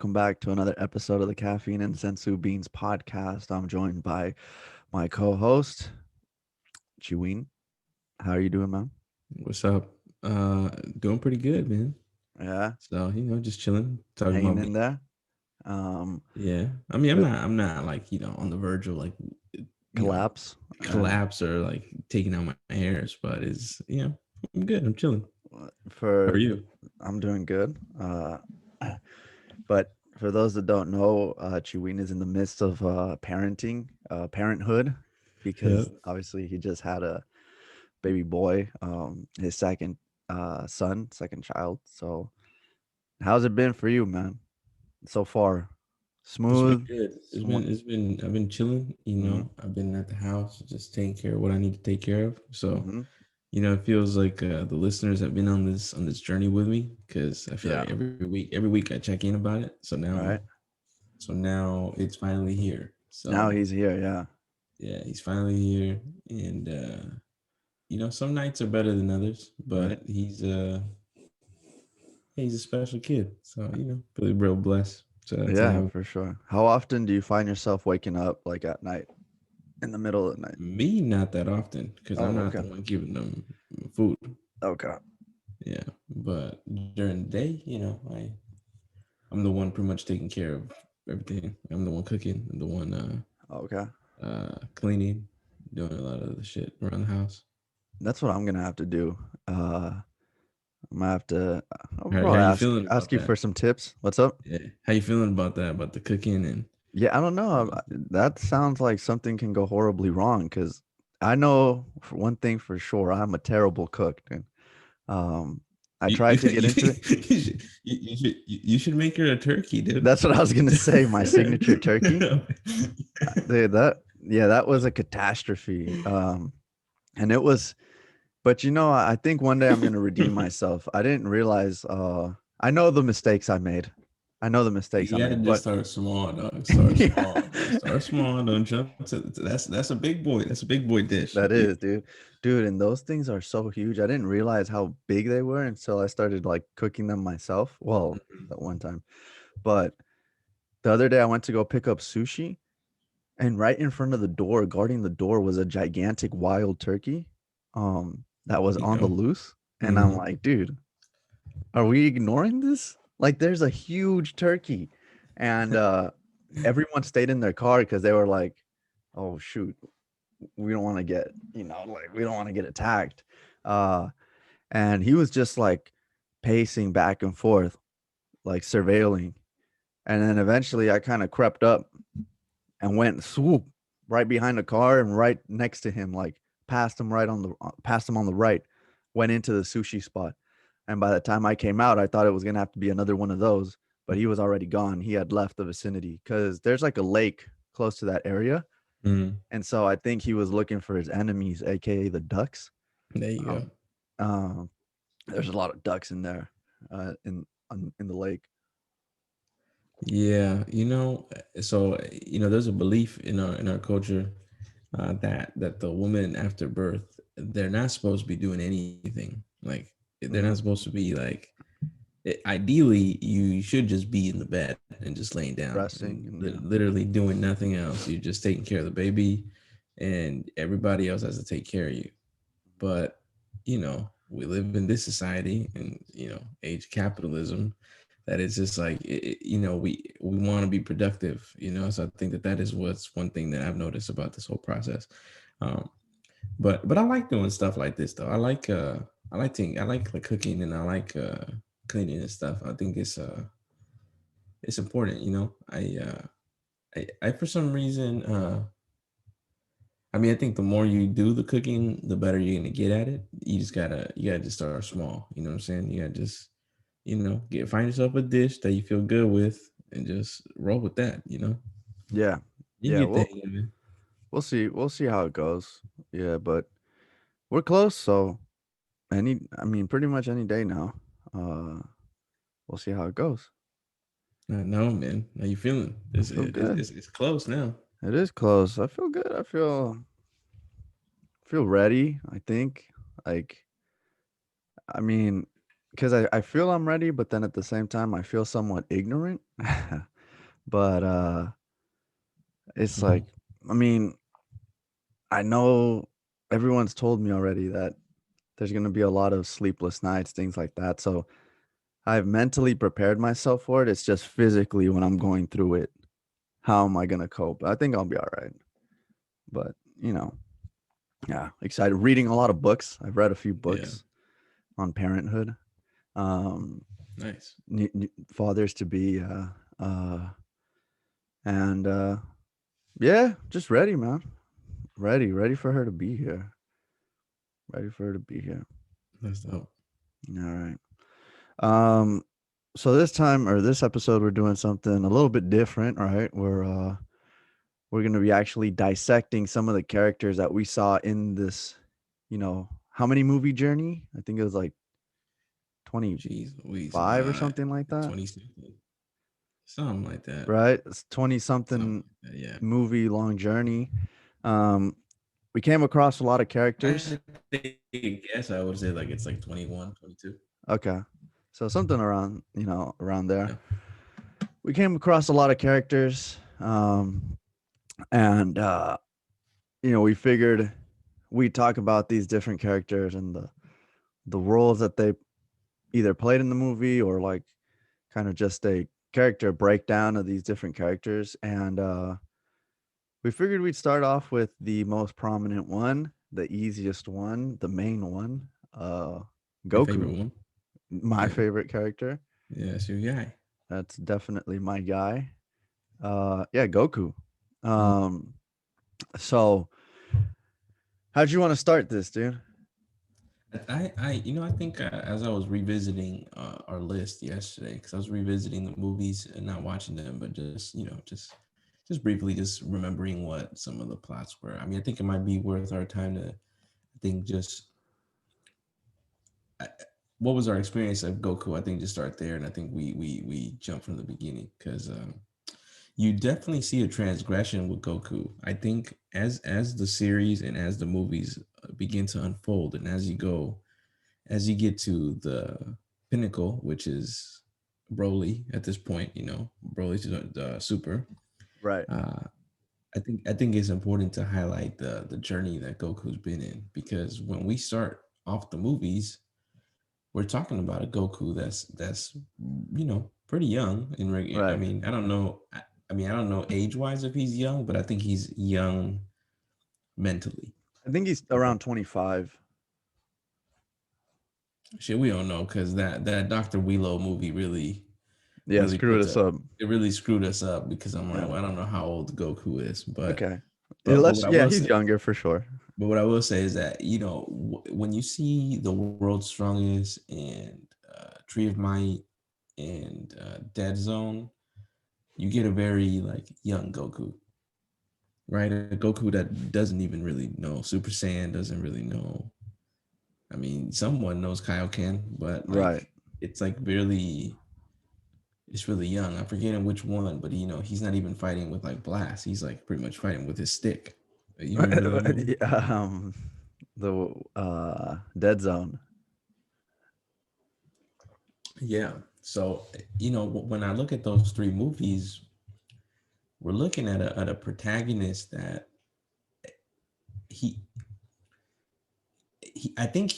welcome back to another episode of the Caffeine and Sensu Beans podcast. I'm joined by my co-host, Chiwin. How are you doing, man? What's up? Doing pretty good, man. Yeah, So, just chilling, talking hanging about in me. there. Um, Yeah. I mean, I'm but not I'm not like, on the verge of like, you know, collapse. collapse or like taking out my hairs, but I'm good. I'm chilling. How are For you? I'm doing good. But for those that don't know, Chiwin is in the midst of parenting, parenthood, Yeah. because obviously he just had a baby boy, his second second child. So how's it been for you, man? So far, It's been smooth. good. It's Smooth. been it's been I've been chilling, Mm-hmm. I've been at the house just taking care of what I need to take care of. So, Mm-hmm. it feels like the listeners have been on this journey with me because I feel Yeah. like every week I check in about it. So now Right. So now it's finally here. Now So he's here. Yeah. yeah, he's finally here, and some nights are better than others, Right. but he's a special kid. So really real blessed to Yeah, have for sure. How often do you find yourself waking up like at night, in the middle of the night? me. Not that often because I'm Oh, not okay. the one giving them food. Okay. Yeah, but during the day, I'm the one pretty much taking care of everything. I'm the one cooking. I'm the one Okay. cleaning, doing a lot of the shit around the house. That's what I'm gonna have to do. I'm gonna have to. I'll How probably you ask feeling ask about you that? for some tips. What's up? Yeah. How you feeling about that? About the cooking and Yeah, I don't know. That sounds like something can go horribly wrong because I know for one thing for sure, I'm a terrible cook, dude. Um, I you, tried to get into it. you should make her a turkey, dude. That's what I was gonna say. My signature turkey. Dude, that was a catastrophe. And it was, but I think one day I'm gonna redeem myself. I didn't realize. I know the mistakes I made. I know the mistakes I You gotta made, just but start small, dog. Start small, yeah. bro. Start small. Don't jump to that's a big boy. That's a big boy dish. That is, dude. Dude, and those things are so huge. I didn't realize how big they were until I started like cooking them myself. Well, that one time. But the other day I went to go pick up sushi, and right in front of the door, guarding the door was a gigantic wild turkey that was You on the know. loose. And I'm Mm-hmm. like, dude, are we ignoring this? Like there's a huge turkey. And everyone stayed in their car because they were like, oh shoot, we don't want to get, like we don't want to get attacked. Uh, and he was just like pacing back and forth, like surveilling. And then eventually I kind of crept up and went swoop right behind the car and right next to him, like past him on the right, went into the sushi spot. And by the time I came out, I thought it was gonna have to be another one of those, but he was already gone. He had left the vicinity because there's like a lake close to that area. Mm-hmm. And so I think he was looking for his enemies, aka the ducks. There you go. Um, um, there's a lot of ducks in there, in the lake. Yeah, so there's a belief in our culture that the woman after birth, they're not supposed to be doing anything. Like they're not Mhm. supposed to be like ideally you should just be in the bed and just laying down and Resting and yeah. literally doing nothing else. You're just taking care of the baby and everybody else has to take care of you. But we live in this society and age capitalism that it's just like we want to be productive, so I think that is what's one thing that I've noticed about this whole process. um but I like doing stuff like this though. I like cooking and I like cleaning and stuff. I think it's important, I for some reason, I mean, I think the more you do the cooking, the better you're gonna get at it. You gotta just start small. You know what I'm saying? You gotta just, find yourself a dish that you feel good with and just roll with that, Yeah. You Yeah, get the we'll hang of it. we'll see. We'll see how it goes. Yeah, but we're close, so I mean pretty much any day now. Uh we'll see how it goes. I know, man. How you feeling? I It's feel it, it's good. it's it's close now. It is close. I feel good. I feel ready, I think. Like I mean, because I feel I'm ready, but then at the same time I feel somewhat ignorant. But it's Mhm. like, I mean, I know everyone's told me already that there's gonna be a lot of sleepless nights, things like that. So I've mentally prepared myself for it. It's just physically when I'm going through it, how am I gonna cope? I think I'll be all right. But yeah, excited. Reading a lot of books. I've read a few Yeah, books on parenthood. Um, nice. fathers to be, uh, and yeah, just ready, man. Ready for her to be here. Ready for her to be here. That's dope. All right. Um, so this time or this episode, we're doing something a little bit different, right? We're gonna be actually dissecting some of the characters that we saw in this. How many movie journey? I think it was like Jeez Louise, 25 or something like that, 20 something, something like that. right? It's 20 Something something like that. Yeah. movie long journey. Um, we came across a lot of characters. I think guess I would say like it's like 21, 22. Okay, so something around there. Yeah. We came across a lot of characters, and we figured we'd talk about these different characters and the roles that they either played in the movie or like kind of just a character breakdown of these different characters. And we figured we'd start off with the most prominent one, the easiest one, the main one, Your favorite Goku, one? my Yeah. favorite character. Yeah, it's your guy. That's definitely my guy. Yeah, Goku. Mm. Um, so how'd you want to start this, dude? I think as I was revisiting our list yesterday, because I was revisiting the movies and not watching them, but just briefly, just remembering what some of the plots were. I mean, I think it might be worth our time to, I think, just I, what was our experience of Goku? I think just start there, and I think we jump from the beginning because you definitely see a transgression with Goku. I think as the series and as the movies begin to unfold, and as you get to the pinnacle, which is Broly at this point, Broly's the super. Right. Uh, I think it's important to highlight the journey that Goku's been in because when we start off the movies, we're talking about a Goku that's pretty young. I Right. mean, I don't know. I mean, I don't know age wise if he's young, but I think he's young mentally. I think he's Okay. around 25. Shit, we don't know because that Doctor Wheelo movie Yeah, really screwed put us the up. it really screwed us up because I'm like, Yeah. well, I don't know how old Goku is, but Okay. Yeah, but what I yeah, will he's say, younger for sure. but what I will say is that when you see the world's strongest and Tree of Might and Dead Zone, you get a very like young Goku, right? A Goku that doesn't even really know Super Saiyan, doesn't really know. I mean, someone knows Kaioken, but Right. like it's like it's really young. I'm forgetting which one, but he's not even fighting with like blast. He's like pretty much fighting with his stick. You remember that movie? Yeah, the Dead Zone. Yeah. So when I look at those three movies, we're looking at a protagonist that he I think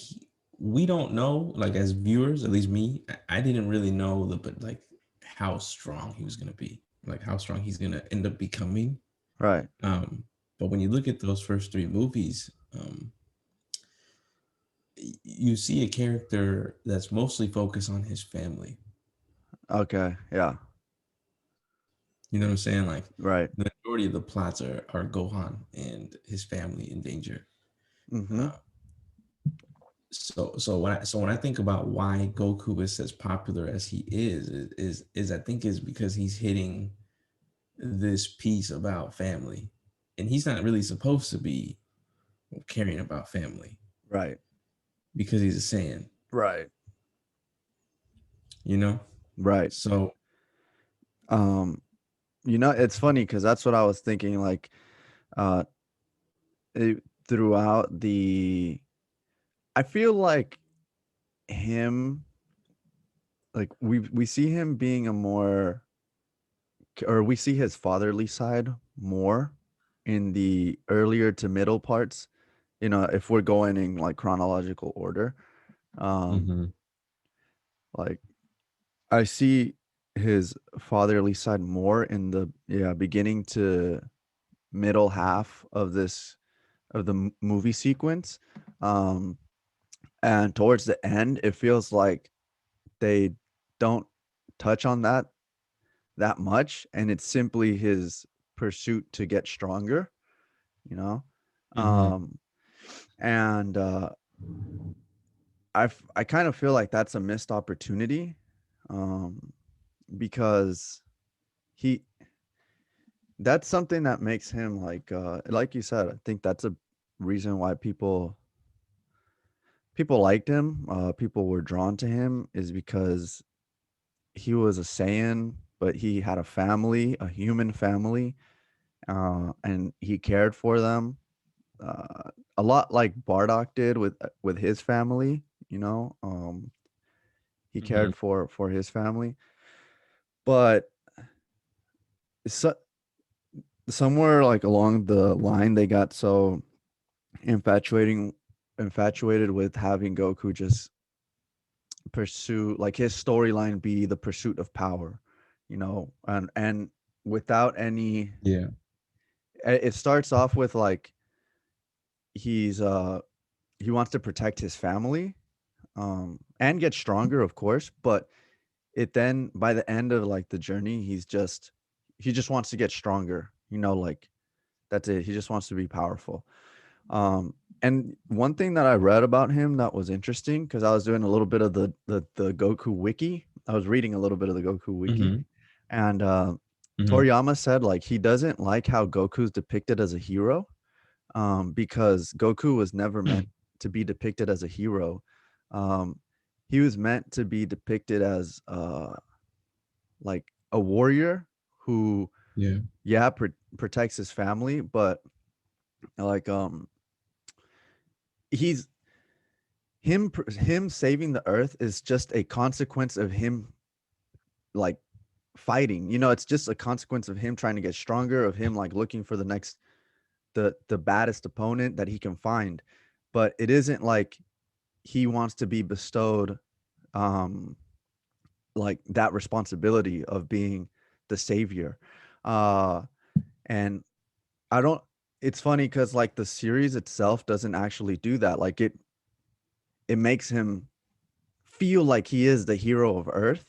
we don't know, like as viewers, at least me, I didn't really know but like how strong he was gonna be, like how strong he's gonna end up becoming. Right. Um, but when you look at those first three movies, you see a character that's mostly focused on his family. Okay. Yeah. You know what I'm saying? Like Right. the majority of the plots are Gohan and his family in danger. Mm-hmm. Uh, so when I think about why Goku is as popular as he is I think is because he's hitting this piece about family, and he's not really supposed to be caring about family Right. because he's a Saiyan, Right. you know. Right. So Um, it's funny because that's what I was thinking. Like, uh, throughout I feel like him. like we see him being a more, or we see his fatherly side more in the earlier to middle parts, you know, if we're going in like chronological order. um Mm-hmm. like I see his fatherly side more in the, yeah, beginning to middle half of this, of the movie sequence. um and towards the end it feels like they don't touch on that much, and it's simply his pursuit to get stronger, you know. Mm-hmm. um and I kind of feel like that's a missed opportunity, um because he that's something that makes him like you said, I think that's a reason why people liked him, people were drawn to him, is because he was a Saiyan, but he had a family, a human family, and he cared for them, a lot like Bardock did with his family. You know, he Mm-hmm. cared for his family, but so, somewhere like along the line, they got so infatuating infatuated with having Goku just pursue, like, his storyline be the pursuit of power, you know, and without any, Yeah. it starts off with like he's he wants to protect his family, and get stronger, of course, but it then by the end of like the journey, he just wants to get stronger, you know, like that's it. He just wants to be powerful. And one thing that I read about him that was interesting, because I was doing a little bit of the Goku wiki. I was reading a little bit of the Goku wiki, Mm-hmm. and Mm-hmm. Toriyama said like he doesn't like how Goku's depicted as a hero, because Goku was never meant to be depicted as a hero. Um, he was meant to be depicted as like a warrior who, Yeah. yeah, protects his family, but like he's him saving the earth is just a consequence of him, like, fighting. You know, it's just a consequence of him trying to get stronger, of him like looking for the next, the baddest opponent that he can find. But it isn't like he wants to be bestowed um like that responsibility of being the savior. uh and I don't It's funny because like the series itself doesn't actually do that. Like it makes him feel like he is the hero of Earth,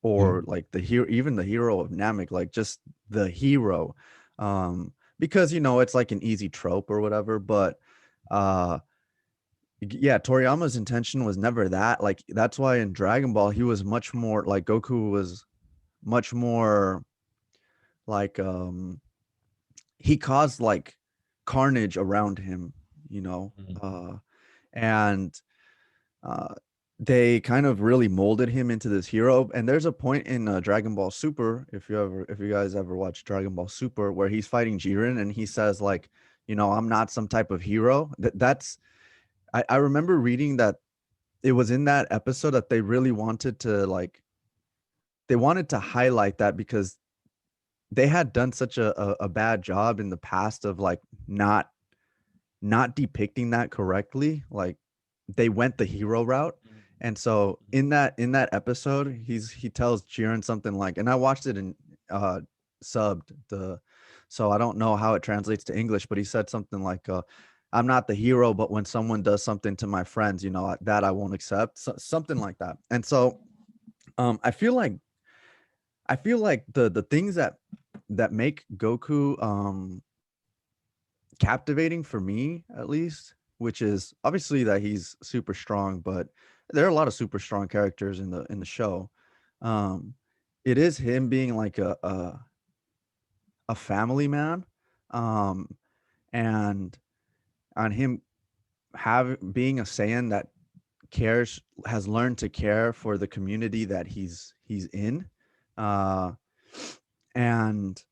Yeah. or like the hero, even the hero of Namek, like just the hero. Because, you know, it's like an easy trope or whatever, but uh yeah, Toriyama's intention was never that. Like that's why in Dragon Ball he was much more like, Goku was much more like, he caused like carnage around him, you know. Mhm. And uh they kind of really molded him into this hero. And there's a point in Dragon Ball Super, if you guys ever watch Dragon Ball Super, where he's fighting Jiren and he says like, you know, I'm not some type of hero. That's I remember reading that it was in that episode that they really wanted to like, they wanted to highlight that, because they had done such a bad job in the past of like not depicting that correctly. Like they went the hero route. And so in that episode, he tells Jiren something like, and I watched it in subbed the, so I don't know how it translates to English, but he said something like, I'm not the hero, but when someone does something to my friends, you know, that I won't accept. So, something like that. And so I feel like the things that make Goku captivating for me, at least, which is obviously that he's super strong, but there are a lot of super strong characters in the show. Um, it is him being like a family man, um, and on him have being a Saiyan that cares, has learned to care for the community that he's in, uh, and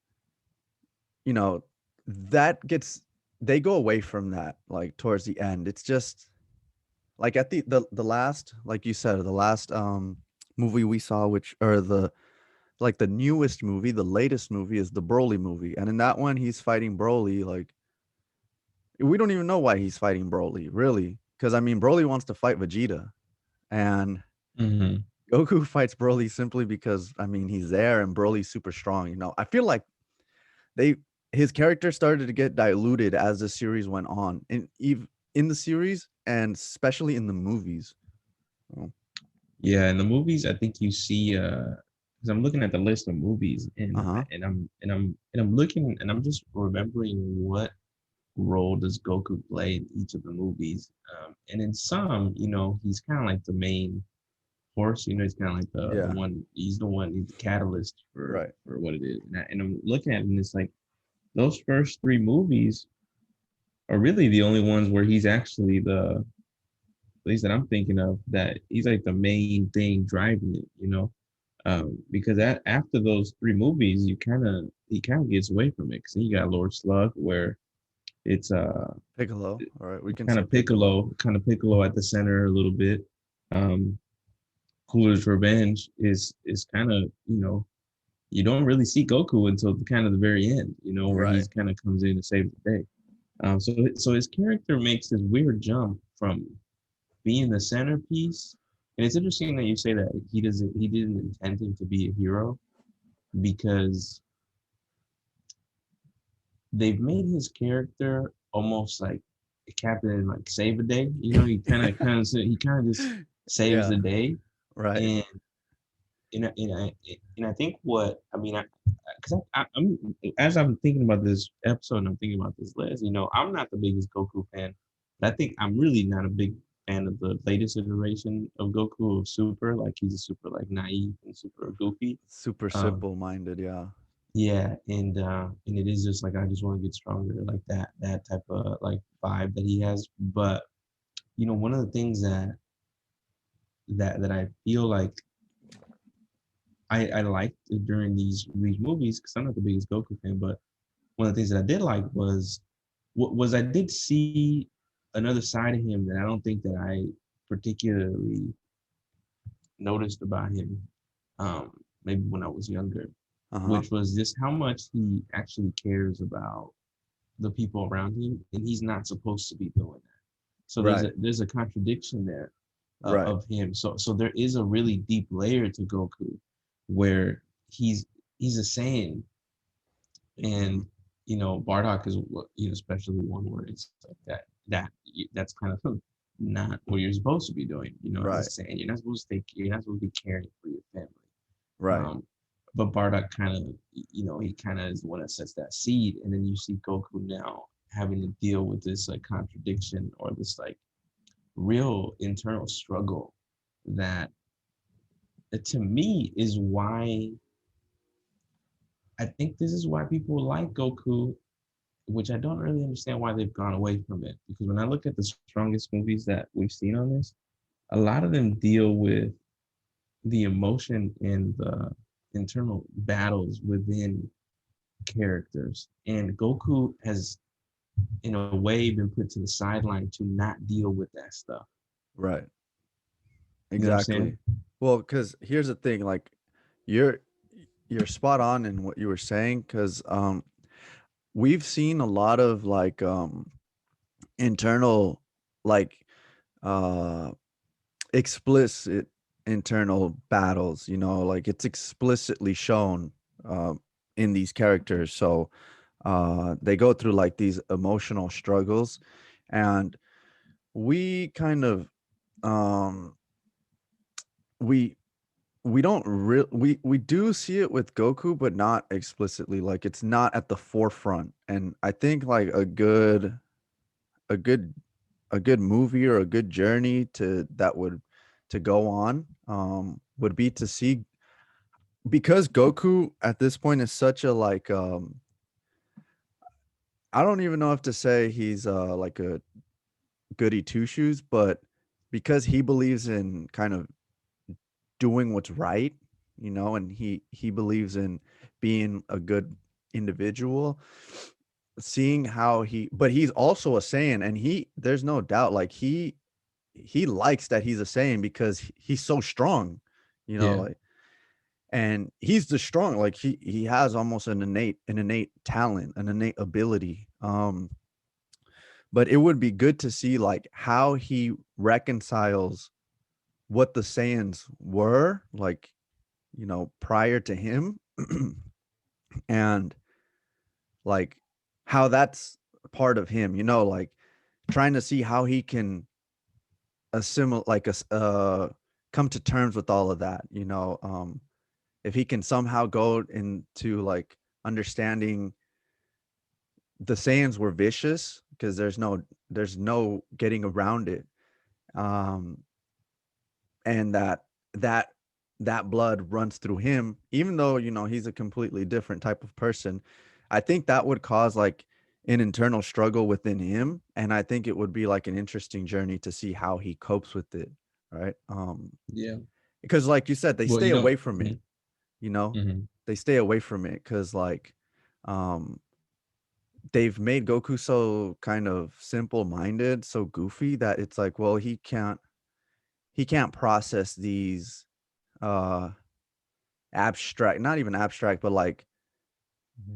you know, that gets, they go away from that like towards the end. It's just like at the last, like you said, the last movie we saw, which or the like the newest movie, the latest movie is the Broly movie, and in that one he's fighting Broly. Like we don't even know why he's fighting Broly, really, because I mean Broly wants to fight Vegeta, and Hmm. Goku fights Broly simply because I mean he's there and Broly's super strong. You know, I feel like they his character started to get diluted as the series went on, and even in the series and especially in the movies. Oh, Yeah, in the movies, I think you see because I'm looking at the list of movies uh-huh. and I'm looking and I'm just remembering what role does Goku play in each of the movies. And in some, he's kind of like the main horse. He's kind of like the Yeah. one. He's the catalyst for Right. for what it is. And I'm looking at it, and it's like those first three movies are really the only ones where he's actually at least that I'm thinking of, that he's like the main thing driving it. Because after those three movies, he kind of gets away from it because then you got Lord Slug, where it's Piccolo. All right. We can kind say of Piccolo. Piccolo at the center a little bit. Um, Cooler's Revenge is kind of you don't really see Goku until kind of the very end, where Right. he's kind of comes in to save the day. So his character makes this weird jump from being the centerpiece. And it's interesting that you say that he didn't intend him to be a hero, because they've made his character almost like a captain, like save a day. He kind of just saves Yeah. the day. Right. And and I think what I mean, because I'm as I'm thinking about this episode and I'm thinking about this list, I'm not the biggest Goku fan, but I think I'm really not a big fan of the latest iteration of Goku of Super. Like he's a super like naive and super goofy. Super Um, simple minded. Yeah. yeah, and it is just like I just want to get stronger, like that type of like vibe that he has. But one of the things that I feel like I liked during these movies, because I'm not the biggest Goku fan, but one of the things that I did like was I did see another side of him that I don't think that I particularly noticed about him, maybe when I was younger, Uh-huh. which was just how much he actually cares about the people around him, and he's not supposed to be doing that. So Right. there's a contradiction there Right. of him. So there is a really deep layer to Goku, where he's a Saiyan, Mhm. and Bardock is especially one where it's like that's kind of not what you're supposed to be doing. As a Right. Saiyan, you're not supposed to be caring for your family. Right. Um, but Bardock kind of, he kind of is the one that sets that seed, and then you see Goku now having to deal with this like contradiction, or this like real internal struggle that, to me, is why I think this is why people like Goku, which I don't really understand why they've gone away from it. Because when I look at the strongest movies that we've seen on this, a lot of them deal with the emotion and the internal battles within characters. And Goku has, in a way, been put to the sideline to not deal with that stuff. Right. You know what I'm saying? Exactly. Well, because here's the thing, like you're you're spot on in what you were saying, because we've seen a lot of like internal like uh explicit internal battles, like it's explicitly shown in these characters. So they go through like these emotional struggles, and we kind of um we we don't real we do see it with Goku, but not explicitly. Like it's not at the forefront. And I think like a good a good movie or a good journey to that would to go on would be to see, because Goku at this point is such a like I don't even know if to say he's like a goody two shoes, but because he believes in kind of doing what's right, and he believes in being a good individual, seeing how but he's also a Saiyan, and there's no doubt like he likes that he's a Saiyan because he's so strong, you know, Yeah. like, and he's the strong, like he has almost an innate talent, an innate ability. But it would be good to see like how he reconciles what the Saiyans were like, prior to him, and like how that's part of him, like trying to see how he can assimilate, like come to terms with all of that, if he can somehow go into like understanding the Saiyans were vicious because there's no getting around it. Um, and that that blood runs through him, even though he's a completely different type of person. I think that would cause like an internal struggle within him, and I think it would be like an interesting journey to see how he copes with it, right? Yeah. Because like you said, they Well, stay away from it, mhm, you know mhm. they stay away from it because like um they've made Goku so kind of simple minded, so goofy, that it's like, well, he can't process these uh abstract, not even abstract, but like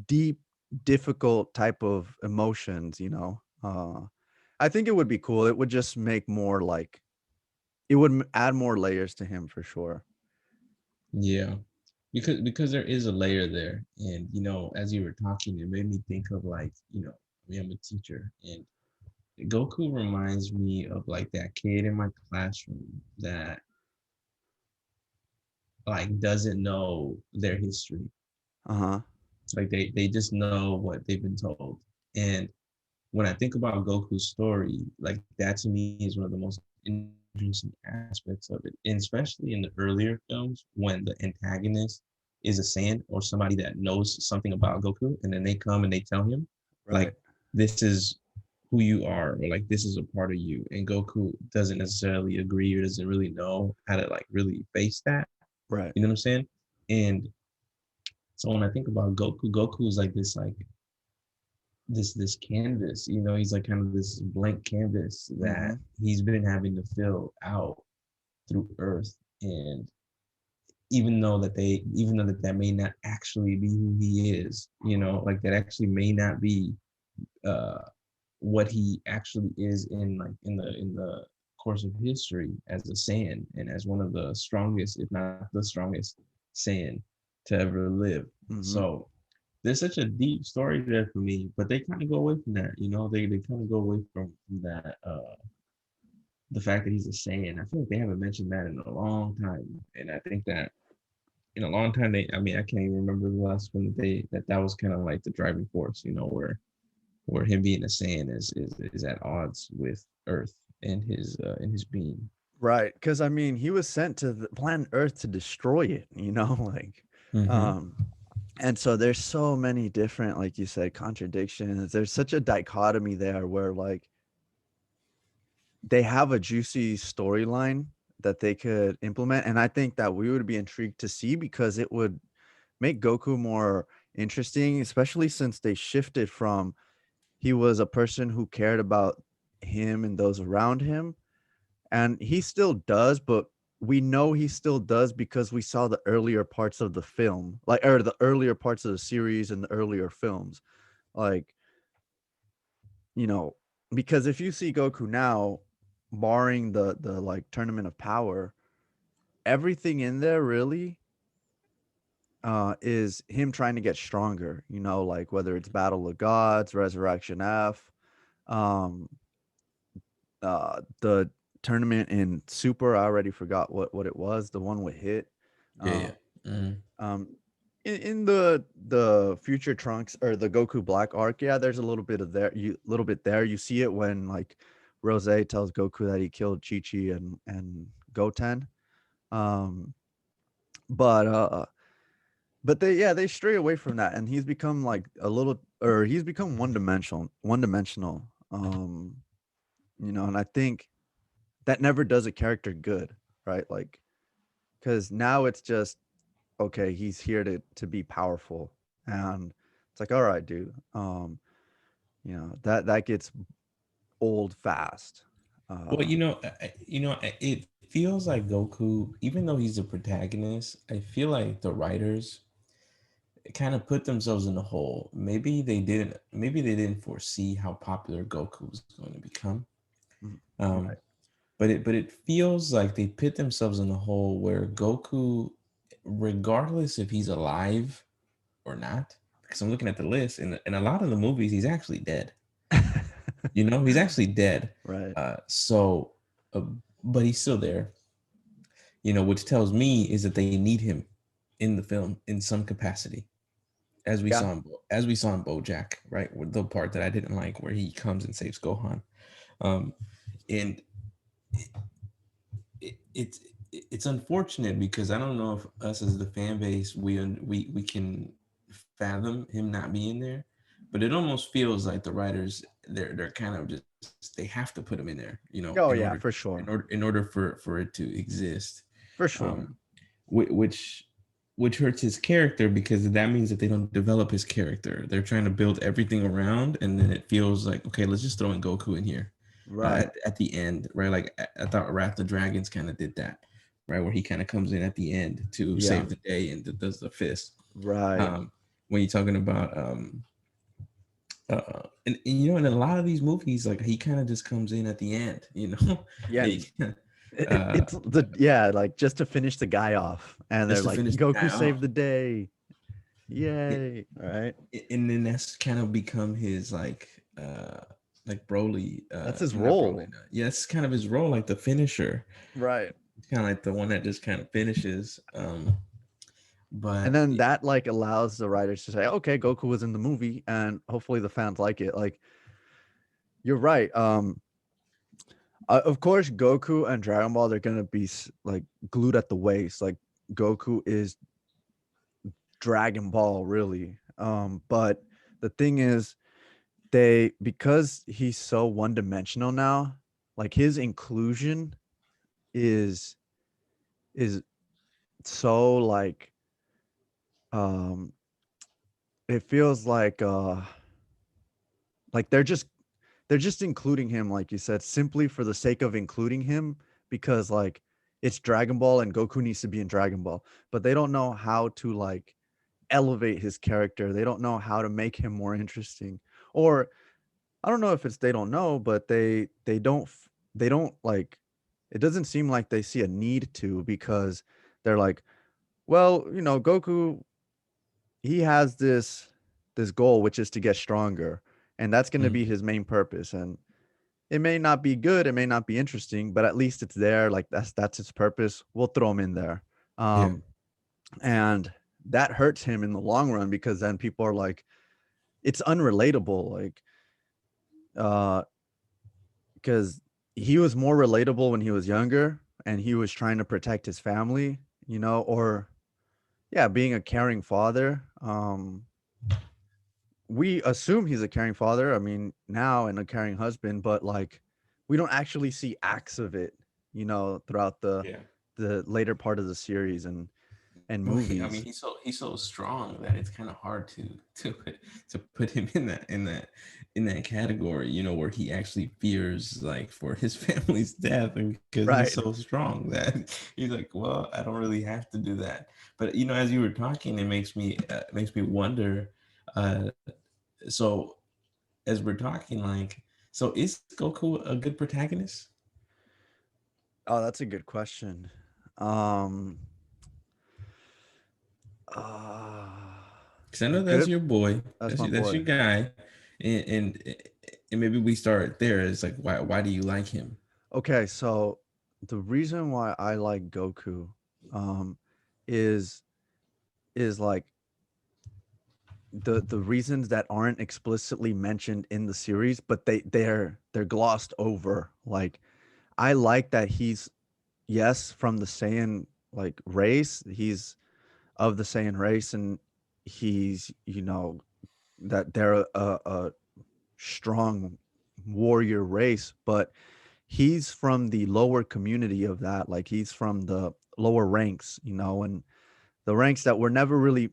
deep, difficult type of emotions, I think it would be cool. It would just make more like it would add more layers to him for sure. Yeah. Because there is a layer there. And as you were talking, it made me think of like, I mean, I'm a teacher, and Goku reminds me of like that kid in my classroom that like doesn't know their history. Uh-huh. Like they just know what they've been told. And when I think about Goku's story, like that to me is one of the most interesting aspects of it. And especially in the earlier films when the antagonist is a Saiyan or somebody that knows something about Goku, and then they come and they tell him, like, Right. this is who you are, or like this is a part of you. And Goku doesn't necessarily agree or doesn't really know how to like really face that. Right. You know what I'm saying? And so when I think about Goku, Goku is like this canvas, he's like kind of this blank canvas that Mhm. he's been having to fill out through Earth. And even though that may not actually be who he is, like that actually may not be uh what he actually is in like in the course of history as a Saiyan and as one of the strongest, if not the strongest Saiyan to ever live. Mhm. So there's such a deep story there for me, but they kind of go away from that, they kind of go away from that the fact that he's a Saiyan. I feel like they haven't mentioned that in a long time. And I think that in a long time I mean, I can't even remember the last one that was kind of like the driving force, where him being a Saiyan is at odds with Earth and his being. Right, because I mean, he was sent to the planet Earth to destroy it, like, Mm-hmm. um, and so there's so many different, like you said, contradictions. There's such a dichotomy there where like they have a juicy storyline that they could implement, and I think that we would be intrigued to see because it would make Goku more interesting, especially since they shifted from he was a person who cared about him and those around him. And he still does, but we know he still does because we saw the earlier parts of the film, like, or the earlier parts of the series and the earlier films. Like, you know, because if you see Goku now, barring the like tournament of power, everything in there really is him trying to get stronger, like whether it's Battle of Gods, Resurrection F, um the tournament in Super, I already forgot what it was, the one with Hit. Yeah, Uh, yeah. Mm-hmm. um, in the Future Trunks or the Goku Black arc, yeah, there's a little bit of there, you little bit there. You see it when like Rose tells Goku that he killed Chi Chi and Goten. Um, but they stray away from that, and he's become like he's become one dimensional. And I think that never does a character good, right? Like, because now it's just okay, he's here to be powerful, and it's like, all right, dude, that gets old fast. Well, uh it feels like Goku, even though he's the protagonist, I feel like the writers kind of put themselves in a hole. Maybe they didn't foresee how popular Goku was going to become. Mhm. Um, Right. but it feels like they put themselves in a hole where Goku, regardless if he's alive or not, because I'm looking at the list, and in a lot of the movies, he's actually dead. He's actually dead. Right. So, uh, but he's still there. Which tells me is that they need him in the film in some capacity, as we Yeah. saw as we saw in BoJack, right? With the part that I didn't like, where he comes and saves Gohan, um, and it's it's unfortunate because I don't know if us as the fan base we can fathom him not being there, but it almost feels like the writers they're kind of just they have to put him in there, Oh yeah, for sure. in order for it to exist, For um, sure. which hurts his character because that means that they don't develop his character. They're trying to build everything around, and then it feels like okay, let's just throw in Goku in here Right. at the end, right? Like I thought Wrath of Dragons kind of did that, right, where he kind of comes in at the end to Yeah. save the day and does the fist. Right. When you're talking about and in a lot of these movies, like he kind of just comes in at the end, Yeah. like, It's the yeah, like just to finish the guy off, and they're just to like, finish the Goku guy saved off. the day. It, Yay. All right. and then that's kind of become his like Broly, That's his not Broly, role. no. Yeah, it's kind of his role, like the finisher. Right. It's kind of like the one that just kind of finishes. And But then that like allows the writers to say, okay, Goku was in the movie, and hopefully the fans like it. Like you're right. Of course, Goku and Dragon Ball they're gonna be like glued at the waist. Like Goku is Dragon Ball, really. But the thing is, they because he's so one dimensional now, like his inclusion is is so um it feels like they're just including him, like you said, simply for the sake of including him because like it's Dragon Ball and Goku needs to be in Dragon Ball, but they don't know how to like elevate his character. They don't know how to make him more interesting. Or I don't know if it's they don't know, but they don't like it doesn't seem like they see a need to because they're like, well, Goku he has this goal which is to get stronger and that's going to mm, be his main purpose and it may not be good, it may not be interesting, but at least it's there like that's its purpose. We'll throw him in there. yeah, Um and that hurts him in the long run because then people are like it's unrelatable like uh because he was more relatable when he was younger and he was trying to protect his family, or yeah, being a caring father. We assume he's a caring father. I mean, now and a caring husband, but like we don't actually see acts of it, throughout yeah. the later part of the series and Well, I mean, movies. he's so strong that it's kind of hard to put him in that category, where he actually fears like for his family's death, and because he's Right. so strong that he's like, well, I don't really have to do that. But as you were talking, it makes me wonder. Uh, so as we're talking, like, so is Goku a good protagonist? Oh, that's a good question. Um uh Because I a know that's good your boy, that's that's my your boy. guy, and maybe we start there. It's like, why do you like him? Okay, so the reason why I like Goku um is like the reasons that aren't explicitly mentioned in the series, but they're glossed over. Like I like that he's yes from the Saiyan like race. He's of the Saiyan race, and he's that they're a strong warrior race, but he's from the lower community of that. Like he's from the lower ranks, and the ranks that were never really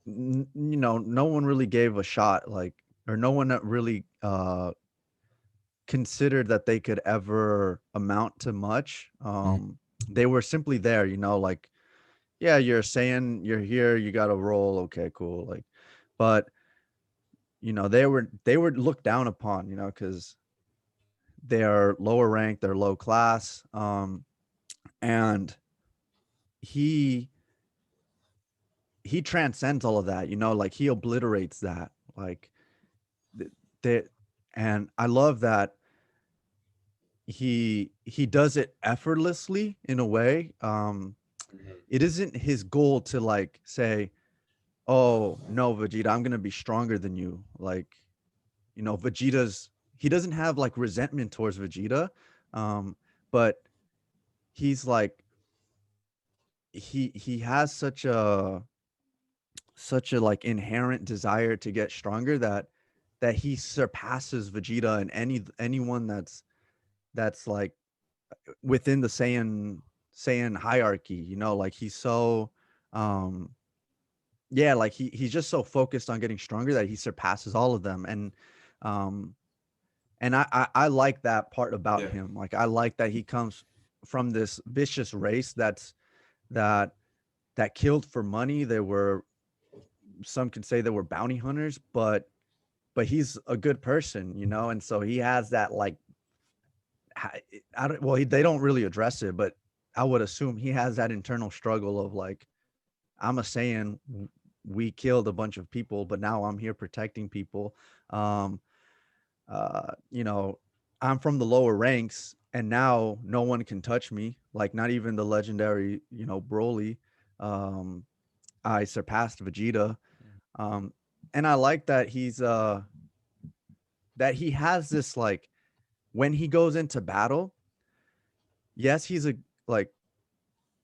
no one really gave a shot, like, or no one that really considered that they could ever amount to much. Mm, they were simply there, you know, like, yeah, you're saying you're here, you got to roll, okay, cool, like, but you know, they were looked down upon, you know, because they're lower ranked, they're low class, and he he transcends all of that, you know, like he obliterates that, like th- that, and I love that he does it effortlessly in a way. Mhm. It isn't his goal to like say, "Oh no, Vegeta, I'm gonna be stronger than you." Like, you know, Vegeta's he doesn't have like resentment towards Vegeta, um, but he's like he has such a like inherent desire to get stronger that he surpasses Vegeta and anyone that's like within the Saiyan hierarchy, you know, like he's so um yeah, like he's just so focused on getting stronger that he surpasses all of them. Um and I like that part about Yeah. him. Like I like that he comes from this vicious race that that killed for money. There were some could say they were bounty hunters, but he's a good person, you know, and so he has that like I don't well they don't really address it, but I would assume he has that internal struggle of like I'm a saying we killed a bunch of people, but now I'm here protecting people. Um, you know, I'm from the lower ranks, and now no one can touch me. Like not even the legendary, you know, Broly. Um, I surpassed Vegeta. Um, and I like that he has this like when he goes into battle. Yes, he's a like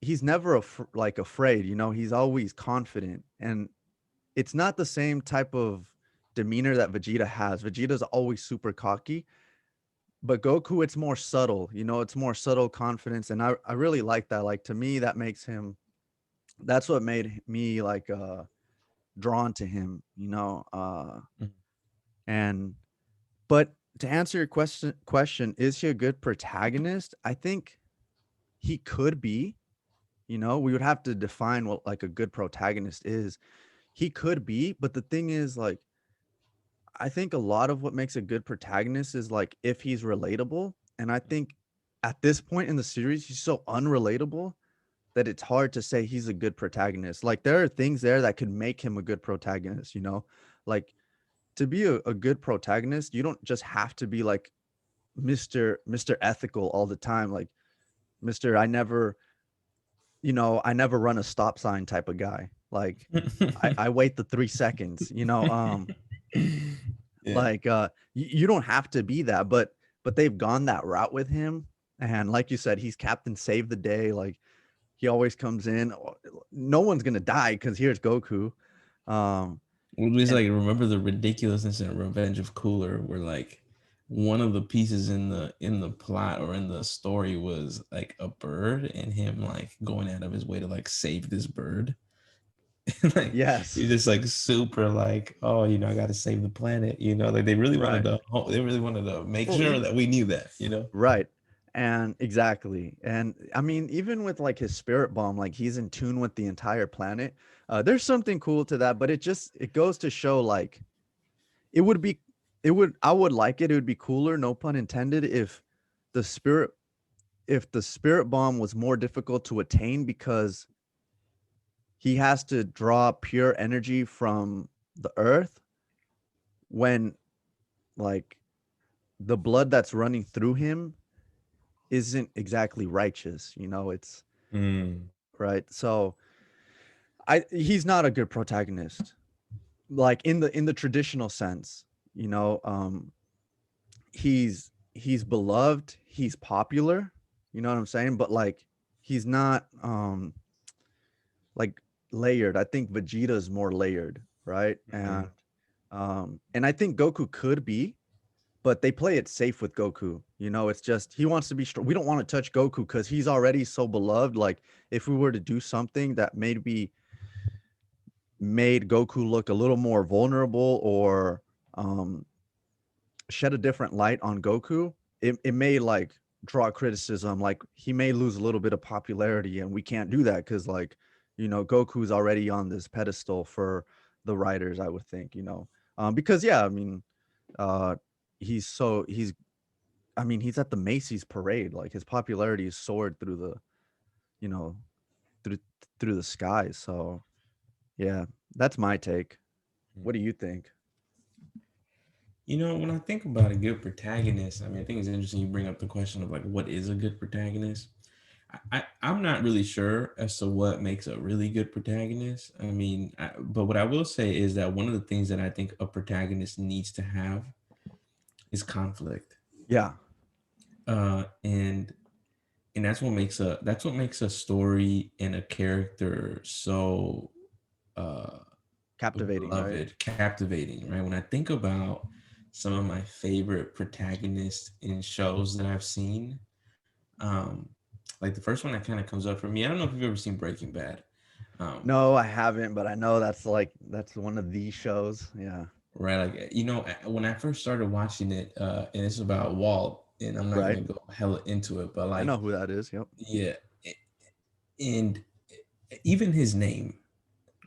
he's never like afraid. You know, he's always confident, and it's not the same type of demeanor that Vegeta has. Vegeta's always super cocky, but Goku, it's more subtle. You know, it's more subtle confidence, and I really like that. Like to me, that makes him. That's what made me like drawn to him. You know, Mhm. and but to answer your question, is he a good protagonist? I think he could be. You know, we would have to define what like a good protagonist is. He could be, but the thing is, like, I think a lot of what makes a good protagonist is like if he's relatable. And I think at this point in the series, he's so unrelatable that it's hard to say he's a good protagonist. Like there are things there that could make him a good protagonist, you know? Like to be a good protagonist, you don't just have to be like Mr. Ethical all the time. Like Mr. I never run a stop sign type of guy. Like I wait the 3 seconds, you know. Yeah. Like you don't have to be that, but they've gone that route with him. And like you said, he's Captain Save the Day. Like he always comes in. No one's gonna die because here's Goku. Um Well, it's and like remember the ridiculousness in Revenge of Cooler, where like one of the pieces in the plot or in the story was like a bird and him like going out of his way to like save this bird. Like yes, you're just like super like, oh, you know, I got to save the planet. You know, like right. they really wanted to make Well, sure that we knew that. You know. right. And exactly. And I mean, even with like his spirit bomb, like he's in tune with the entire planet. There's something cool to that, but it goes to show like it would be I would like it. It would be cooler, no pun intended, the spirit if the spirit bomb was more difficult to attain because he has to draw pure energy from the earth when like the blood that's running through him isn't exactly righteous, you know, it's Mm. right. So I he's not a good protagonist. Like in the traditional sense, you know, he's beloved, he's popular, you know what I'm saying? But like he's not like layered. I think Vegeta's more layered, right? Mm. And I think Goku could be, but they play it safe with Goku. You know, it's just he wants to be strong. We don't want to touch Goku because he's already so beloved. Like if we were to do something that maybe made Goku look a little more vulnerable or um shed a different light on Goku, it may like draw criticism. Like he may lose a little bit of popularity, and we can't do that because, like, Goku's already on this pedestal for the writers, I would think, because yeah, I mean, uh, he's so he's at the Macy's parade. Like his popularity is soared through you know, through through the sky. So yeah, that's my take. What do you think? When I think about a good protagonist, I mean, I think it's interesting you bring up the question of like, what is a good protagonist? I'm not really sure as to what makes a really good protagonist. I mean, but what I will say is that one of the things that I think a protagonist needs to have is conflict, Yeah, and that's what makes a story and a character so uh, captivating, right? beloved, captivating, right? When I think about some of my favorite protagonists in shows that I've seen, um, like the first one that kind of comes up for me, I don't know if you've ever seen Breaking Bad. Um, No, I haven't, but I know that's one of these shows. Yeah. right, like when I first started watching it, and it's about Walt, and I'm not Right. gonna go hella into it, but I know like, who that is. Yep. yeah, and even his name,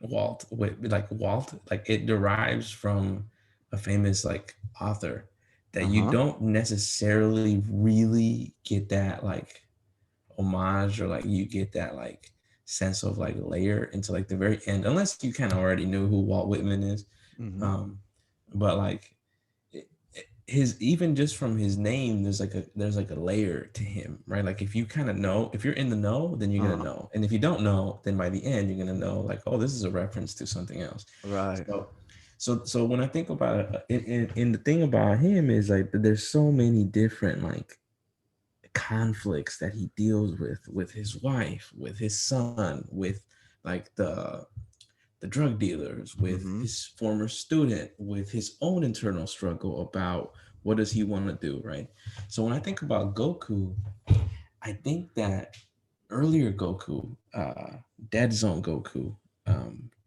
Walt, like it derives from a famous like author that you Uh-huh. don't necessarily really get that like homage, or like you get that like sense of like layer into like the very end, unless you kind of already knew who Walt Whitman is. Mhm. um but like his, even just from his name, there's like a layer to him, right? Like if you kind of know, if you're in the know, then you're gonna Uh-huh. know, and if you don't know, then by the end you're gonna know like, oh, this is a reference to something else. Right. So so so when I think about it, and the thing about him is like there's so many different like conflicts that he deals with his wife, with his son, with like the drug dealers, with Mhm. his former student, with his own internal struggle about what does he want to do, right? So when I think about Goku, I think that earlier Goku, Dead Zone Goku,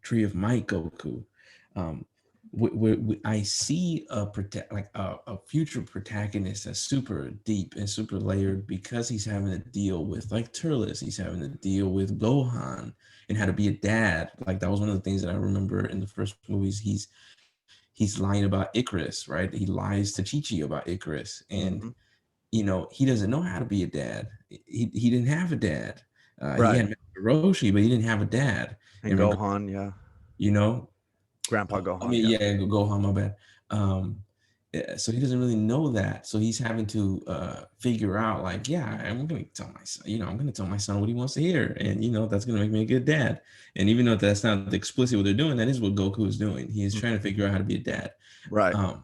Tree of Might Goku, um, I see like a future protagonist that's super deep and super layered because he's having to deal with like Turles, he's having to deal with Gohan and how to be a dad. Like that was one of the things that I remember in the first movies. He's lying about Icarus, right? He lies to Chi-Chi about Icarus, and Mhm. he doesn't know how to be a dad. He didn't have a dad. He Right. had Master Roshi, but he didn't have a dad. And And when Gohan, yeah. you know, Grandpa I Gohan, mean, yeah. yeah, Gohan, my bad. Um, yeah, so he doesn't really know that. So he's having to figure out, like, yeah, I'm going to tell my son, I'm going to tell my son what he wants to hear. And, that's going to make me a good dad. And even though that's not explicitly what they're doing, that is what Goku is doing. He is Mm. trying to figure out how to be a dad. Right. Um,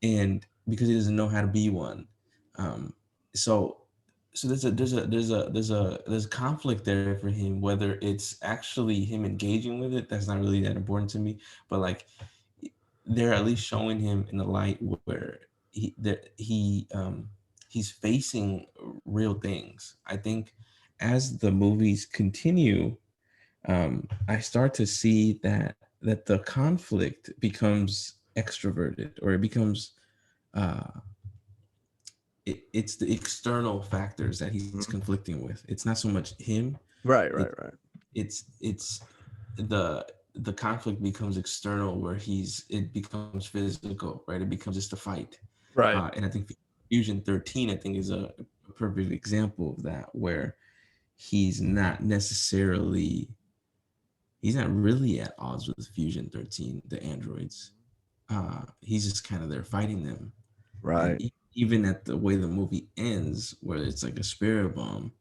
and because he doesn't know how to be one. Um, so so there's conflict there for him, whether it's actually him engaging with it, that's not really that important to me, but like they're at least showing him in the light where he's facing real things. I think as the movies continue, I start to see that the conflict becomes extroverted, or it becomes uh, it's the external factors that he's Mhm. conflicting with. It's not so much him. Right, It, right, right. it's the conflict becomes external, where it becomes physical, right? It becomes just a fight. Right. And I think Fusion 13, I think, is a perfect example of that, where he's not necessarily he's not really at odds with Fusion 13, the androids. He's just kind of there fighting them. And Right. even at the way the movie ends, where it's like a spirit bomb,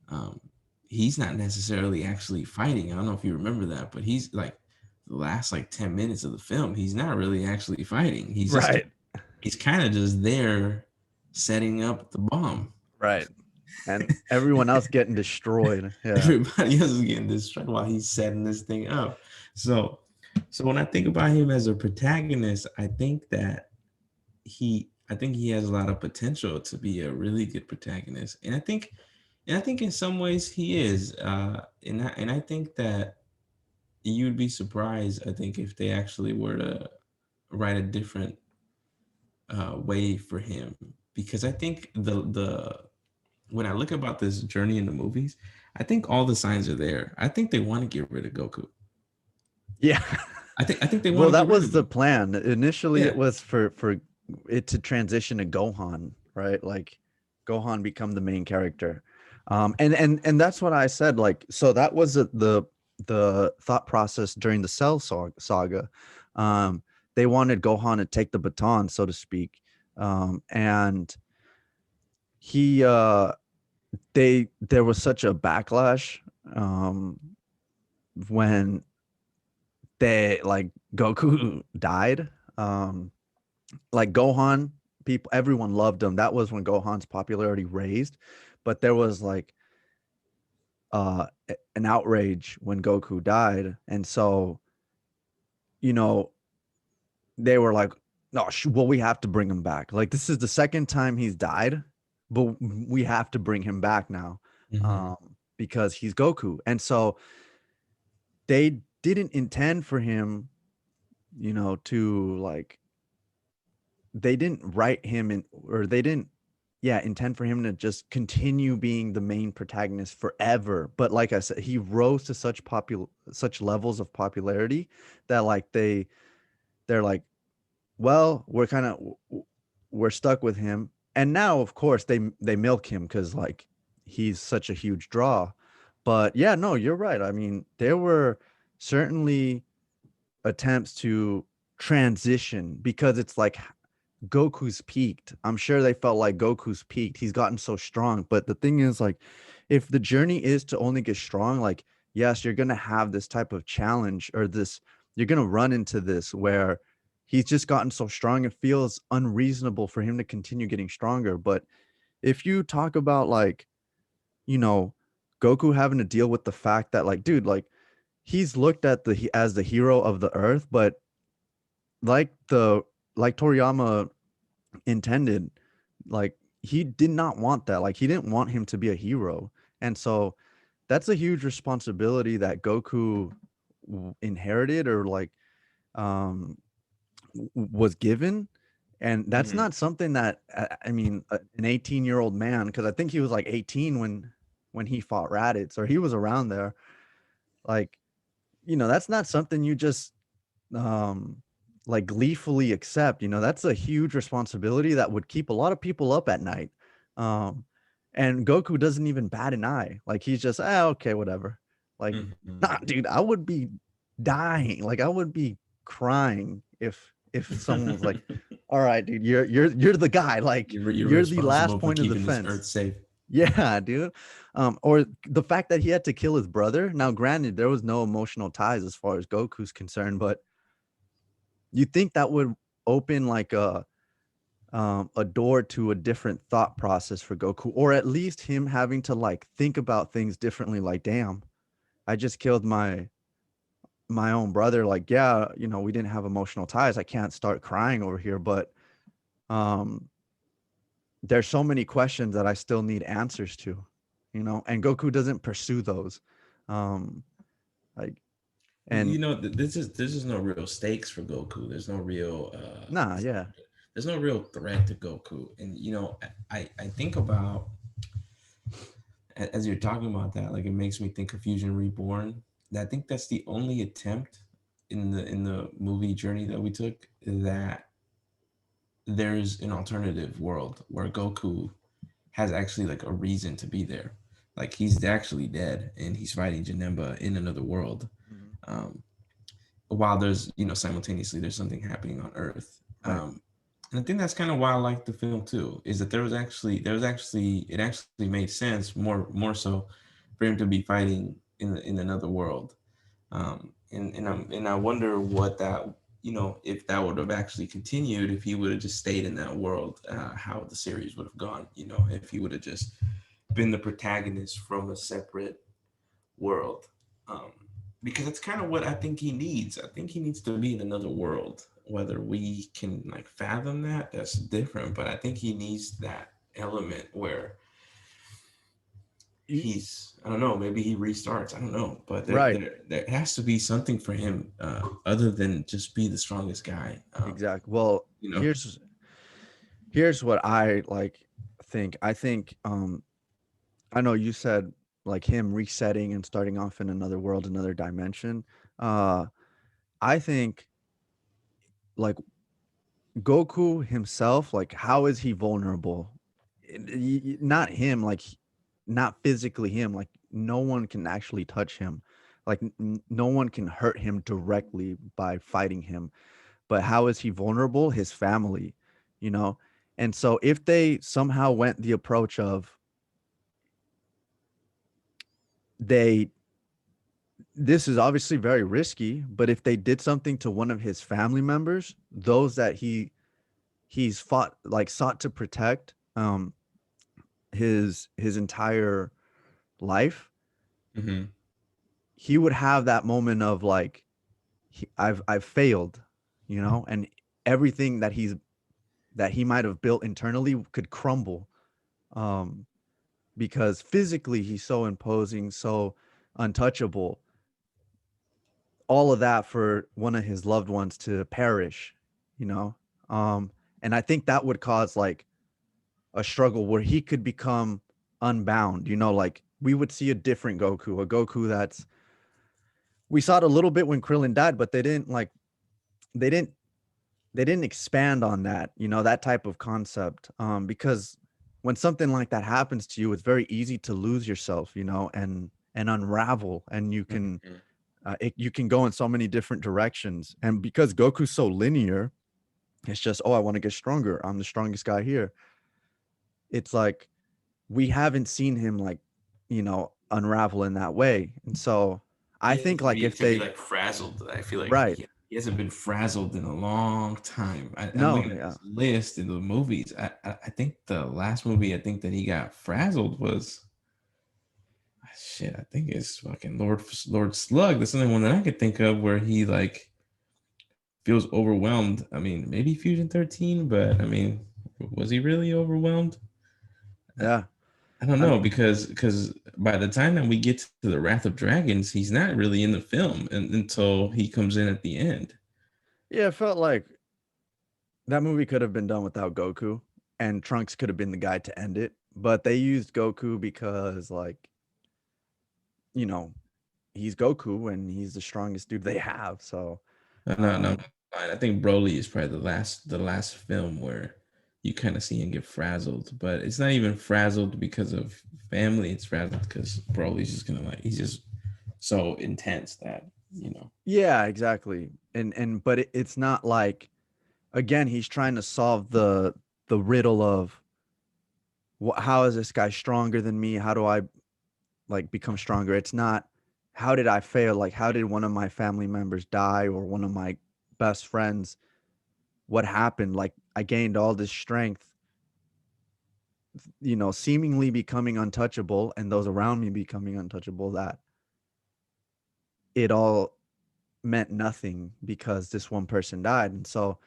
um, he's not necessarily actually fighting. I don't know if you remember that, but he's like the last like 10 minutes of the film, he's not really actually fighting. Right. He's kind of just there setting up the bomb. Right. And everyone else getting destroyed. Yeah. Everybody else is getting destroyed while he's setting this thing up. So, so when I think about him as a protagonist, I think he has a lot of potential to be a really good protagonist, and I think in some ways he is. And I think that you'd be surprised, I think, if they actually were to write a different way for him, because I think the when I look about this journey in the movies, I think all the signs are there. I think they want to get rid of Goku. Yeah. I think they want Well, to get that rid of was the him. plan. Initially, Yeah. it was for it to transition to Gohan, right? Like Gohan become the main character. And that's what I said. Like, so that was the thought process during the Cell saga. Um, they wanted Gohan to take the baton, so to speak. And he they there was such a backlash um when they like Goku died. Like Gohan, people, everyone loved him. That was when Gohan's popularity raised, but there was like an outrage when Goku died, and so you know they were like, "No, well, we have to bring him back. Like this is the second time he's died, but we have to bring him back now, Hmm. because he's Goku." And so they didn't intend for him, to like they didn't write him in, or they didn't, yeah, intend for him to just continue being the main protagonist forever. But like I said, he rose to such levels of popularity that like they're like, well, we're stuck with him. And now of course they milk him because like he's such a huge draw. But yeah, no, you're right. I mean, there were certainly attempts to transition because it's like Goku's peaked. I'm sure they felt like Goku's peaked. He's gotten so strong. But the thing is, like, if the journey is to only get strong, like, yes, you're gonna have this type of challenge, or this, you're gonna run into this where he's just gotten so strong, it feels unreasonable for him to continue getting stronger. But if you talk about like, you know, Goku having to deal with the fact that, like, dude, like, he's looked at as the hero of the earth, but like like Toriyama intended, like he did not want that. Like he didn't want him to be a hero. And so that's a huge responsibility that Goku inherited, or like um was given. And that's Hmm. not something that I mean, an 18-year-old man, because I think he was like 18 when he fought Raditz, or he was around there. Like, that's not something you just um like gleefully accept. That's a huge responsibility that would keep a lot of people up at night. um and Goku doesn't even bat an eye. Like he's just, okay, whatever. Like, Hmm. nah, dude, I would be dying. Like I would be crying if someone was like, all right, dude, you're the guy. Like You're you're the responsible last for point of keeping this defense. earth safe. Yeah, dude. Or the fact that he had to kill his brother. Now granted, there was no emotional ties as far as Goku's concerned, but you think that would open like a door to a different thought process for Goku, or at least him having to like think about things differently. Like, damn, I just killed my own brother. Like, yeah, we didn't have emotional ties. I can't start crying over here, but um, there's so many questions that I still need answers to, and Goku doesn't pursue those. Um, like, and This is no real stakes for Goku. There's no real nah, yeah, there's no real threat to Goku. And I think about, as you're talking about that, like it makes me think of Fusion Reborn. And I think that's the only attempt in the movie journey that we took, that there's an alternative world where Goku has actually like a reason to be there. Like he's actually dead and he's fighting Janemba in another world. mhm, Um, while there's, simultaneously there's something happening on Earth. right, And I think that's kind of why I like the film too, is that it actually made sense, more so for him to be fighting in another world. And I wonder what that, if that would have actually continued, if he would have just stayed in that world, how the series would have gone. If he would have just been the protagonist from a separate world. Um, because it's kind of what I think he needs. I think he needs to be in another world. Whether we can like fathom that, that's different. But I think he needs that element where You- I don't know, maybe he restarts. I don't know. But right, there has to be something for him, other than just be the strongest guy. exactly. Well, You know? here's what I like think. I think I know you said like him resetting and starting off in another world, another dimension. Uh, I think like Goku himself, like how is he vulnerable? Not him, like not physically him. Like no one can actually touch him. Like no one can hurt him directly by fighting him. But how is he vulnerable? His family, you know. And so if they somehow went the approach of they this is obviously very risky, but if they did something to one of his family members, those that he's fought like sought to protect his entire life, Mm-hmm. he would have that moment of like I've failed, you know, and everything that he might have built internally could crumble um because physically he's so imposing, so untouchable, all of that for one of his loved ones to perish, you know. And I think that would cause like a struggle where he could become unbound, you know, like we would see a different Goku, a Goku that's we saw it a little bit when Krillin died, but they didn't they didn't expand on that, you know, that type of concept. Because when something like that happens to you, it's very easy to lose yourself, you know, and unravel, and Mm-hmm. you can go in so many different directions. And because Goku's so linear, it's just, oh, I want to get stronger. I'm the strongest guy here. It's like we haven't seen him like, you know, unravel in that way. And so I Yeah, think like if to be they like frazzled. I feel like right. he hasn't been frazzled in a long time. I'm No, looking at yeah. this list in the movies. I think the last movie I think that he got frazzled was shit. I think it's fucking Lord Slug. That's the only one that I could think of where he like feels overwhelmed. I mean, maybe Fusion 13, but I mean, was he really overwhelmed? Yeah. I don't I know mean, because by the time that we get to the Wrath of Dragons, he's not really in the film until he comes in at the end. yeah, it felt like that movie could have been done without Goku, and Trunks could have been the guy to end it. But they used Goku because, like, you know, he's Goku and he's the strongest dude they have. So, No, um, fine. I think Broly is probably the last film where you kind of see him get frazzled, but it's not even frazzled because of family. It's frazzled because Broly's just gonna like he's just so intense that you know. yeah, exactly. And but it's not like again he's trying to solve the riddle of how is this guy stronger than me? How do I like become stronger? It's not how did I fail? Like how did one of my family members die or one of my best friends? What happened? Like I gained all this strength, you know, seemingly becoming untouchable, and those around me becoming untouchable, that it all meant nothing because this one person died. And so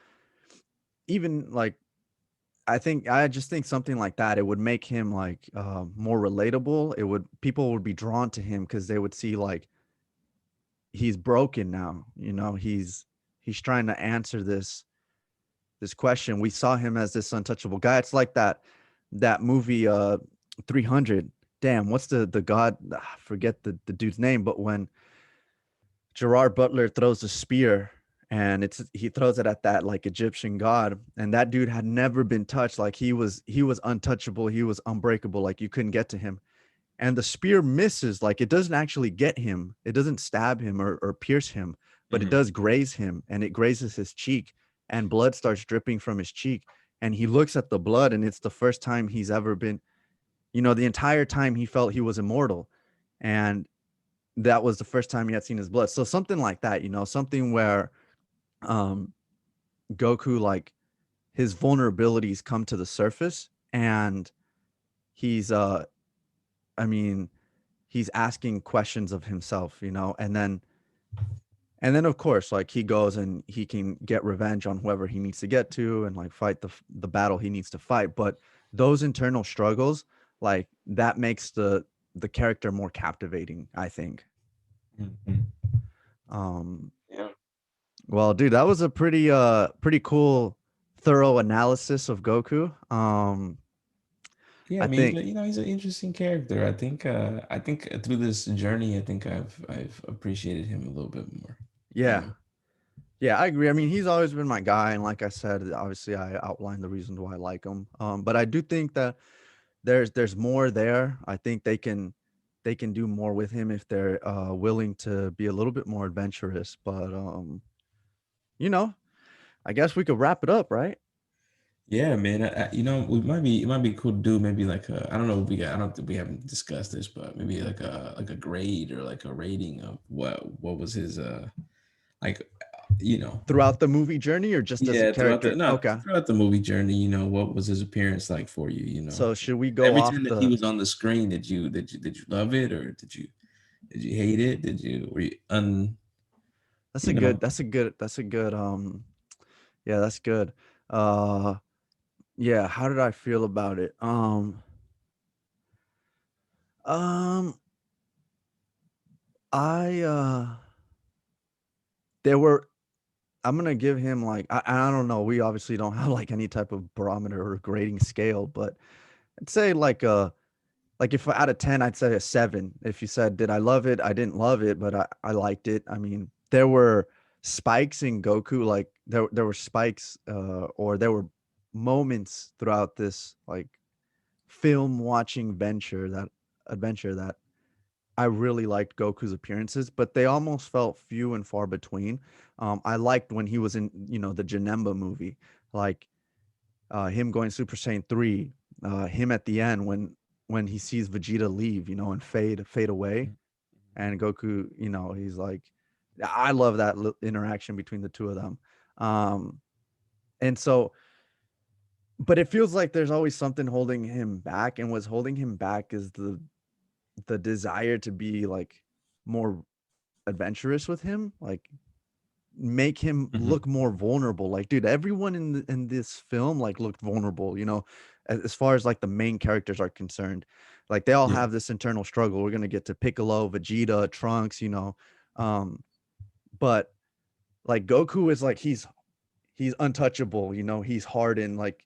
even like I just think something like that, it would make him like more relatable. It would people would be drawn to him because they would see like he's broken now, you know, he's trying to answer this question. We saw him as this untouchable guy. It's like that movie 300. Damn, what's the god? I forget the dude's name, but when Gerard Butler throws a spear and he throws it at that like Egyptian god, and that dude had never been touched. Like he was untouchable, he was unbreakable, like you couldn't get to him. And the spear misses, like it doesn't actually get him. It doesn't stab him or pierce him, but it Mhm. does graze him, and it grazes his cheek, and blood starts dripping from his cheek. And he looks at the blood, and it's the first time he's ever been, you know, the entire time he felt he was immortal. And that was the first time he had seen his blood. So something like that, you know, something where um Goku like his vulnerabilities come to the surface, and he's I mean, he's asking questions of himself, you know, and then of course like he goes and he can get revenge on whoever he needs to get to and like fight the battle he needs to fight. But those internal struggles, like that makes the character more captivating, I think. Mhm. um Yeah. well, dude, that was a pretty cool thorough analysis of Goku. Yeah, I I mean, think, he's an interesting character. I think through this journey, I think I've appreciated him a little bit more. You yeah, know. yeah, I agree. I mean, he's always been my guy, and like I said, obviously, I outlined the reasons why I like him. But I do think that there's more there. I think they can do more with him if they're willing to be a little bit more adventurous. But you know, I guess we could wrap it up, right? Yeah, man. We might be it might be cool to do maybe like I don't know if we got I don't think we haven't discussed this, but maybe like a grade or like a rating of what was his like you know Throughout the movie journey, or just as a yeah character? Okay. throughout the movie journey, what was his appearance like for you? So should we go Every off time that he the? was on the screen, did you love it or did you hate it? Did you were you That's you a know good. That's a good. That's a good. Yeah, that's good. Uh, yeah. How did I feel about it? Um, I there were. I'm gonna give him like I don't know. We obviously don't have like any type of barometer or grading scale, but I'd say like if out of 10, I'd say a 7. If you said, did I love it? I didn't love it, but I liked it. I mean, there were spikes in Goku, like there were spikes or there were moments throughout this like film watching adventure that I really liked Goku's appearances, but they almost felt few and far between. I liked when he was in, the Janemba movie, like him going Super Saiyan 3, him at the end when he sees Vegeta leave, and fade away, and Goku, he's like, I love that interaction between the two of them. Um, and so, but it feels like there's always something holding him back, and what's holding him back is the desire to be like more adventurous with him, like make him mhm. look more vulnerable. Like, dude, everyone in this film like looked vulnerable, as far as like the main characters are concerned. Like they all Yeah. have this internal struggle. We're gonna get to Piccolo, Vegeta, Trunks, um, but like Goku is like he's untouchable, he's hardened. Like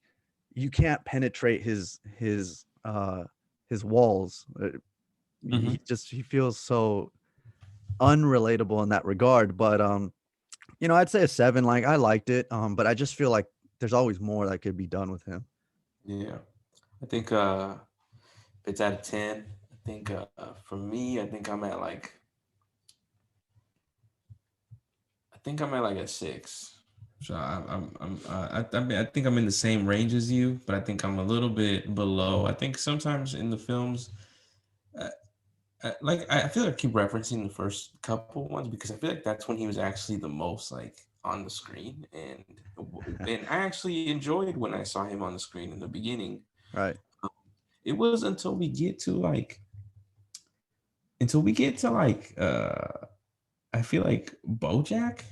you can't penetrate his walls. Hmm. He feels so unrelatable in that regard. But I'd say a 7. Like, I liked it, but I just feel like there's always more that could be done with him. Yeah. I think if it's out of 10, I think for me, I think I'm at like a 6. So I mean, I think I'm in the same range as you, but I think I'm a little bit below. I think sometimes in the films, uh, I feel like I keep referencing the first couple ones because I feel like that's when he was actually the most like on the screen, and I actually enjoyed when I saw him on the screen in the beginning. Right. It was until we get to like I feel like Bojack,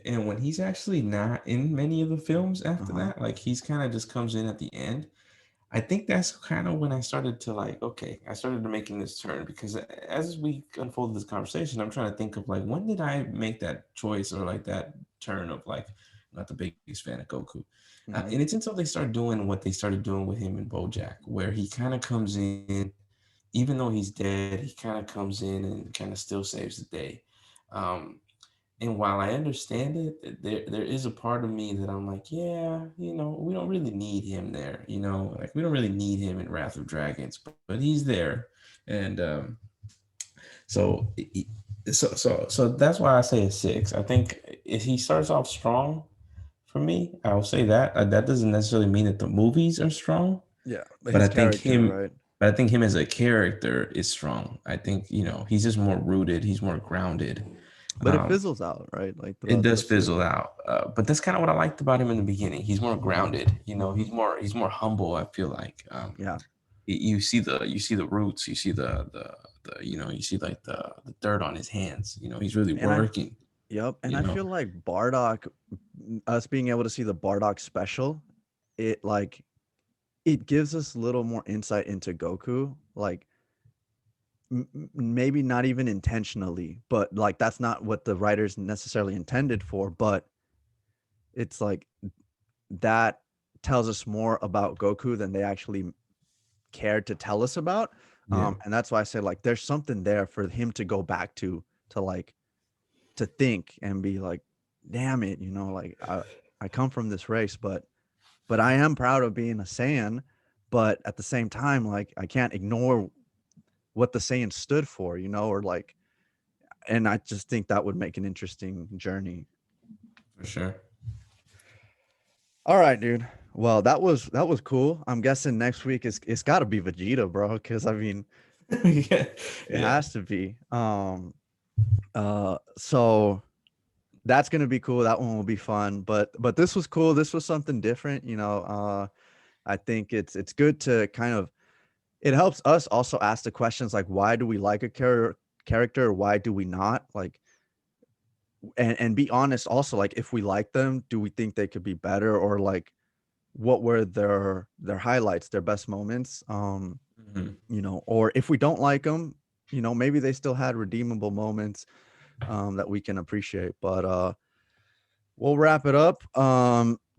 and when he's actually not in many of the films after Uh-huh. that, like he's kind of just comes in at the end. I think that's kind of when I started to like, okay, I started to making this turn because as we unfolded this conversation, I'm trying to think of like when did I make that choice or like that turn of like I'm not the biggest fan of Goku, and Mhm. it's until they start doing what they started doing with him in BoJack, where he kind of comes in, even though he's dead, he kind of comes in and kind of still saves the day. Um, and while I understand it, there is a part of me that I'm like, yeah, we don't really need him there, like we don't really need him in Wrath of Dragons, but he's there, and so so that's why I say a 6. I think if he starts off strong for me, I'll say that that doesn't necessarily mean that the movies are strong, Yeah, but but his character, right? I think him as a character is strong. I think he's just more rooted, he's more grounded. But it fizzles out, right? Like It throughout does the fizzle series. out, but that's kind of what I liked about him in the beginning. He's more grounded, Mhm. he's more humble. I feel like Yeah. you see the roots, you see the you see like the dirt on his hands. He's really And I working. Yep, and You I know, feel like Bardock, us being able to see the Bardock special, it like it gives us a little more insight into Goku. Like maybe not even intentionally, but like that's not what the writers necessarily intended for, but it's like that tells us more about Goku than they actually cared to tell us about. Yeah. And that's why I say like there's something there for him to go back to like to think and be like, damn it, you know, like I come from this race, but I am proud of being a Saiyan. But at the same time, like I can't ignore what the Saiyan stood for, you know, or like, and I just think that would make an interesting journey. For sure. All right, dude. Well, that was cool. I'm guessing next week it's got to be Vegeta, bro, because I mean Yeah. it Yeah. has to be. So that's gonna be cool. That one will be fun. But this was cool. This was something different. You know, I think it's good to kind of it helps us also ask the questions like why do we like a character or why do we not like and be honest also like if we like them do we think they could be better or like what were their highlights their best moments Mhm. you know or if we don't like them you know maybe they still had redeemable moments that we can appreciate but we'll wrap it up.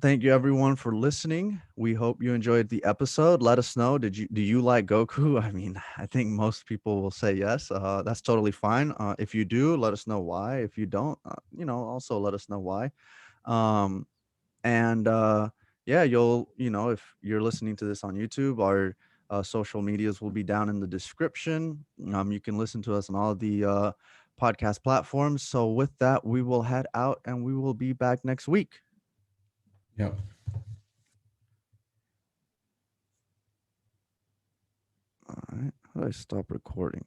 Thank you everyone for listening. We hope you enjoyed the episode. Let us know. Do you like Goku? I mean, I think most people will say yes. That's totally fine. If you do, let us know why. If you don't, you know, also let us know why. Um, and yeah, you'll you know if you're listening to this on YouTube, our social medias will be down in the description. You can listen to us on all the podcast platforms. So with that, we will head out and we will be back next week. Yep. All right, how do I stop recording?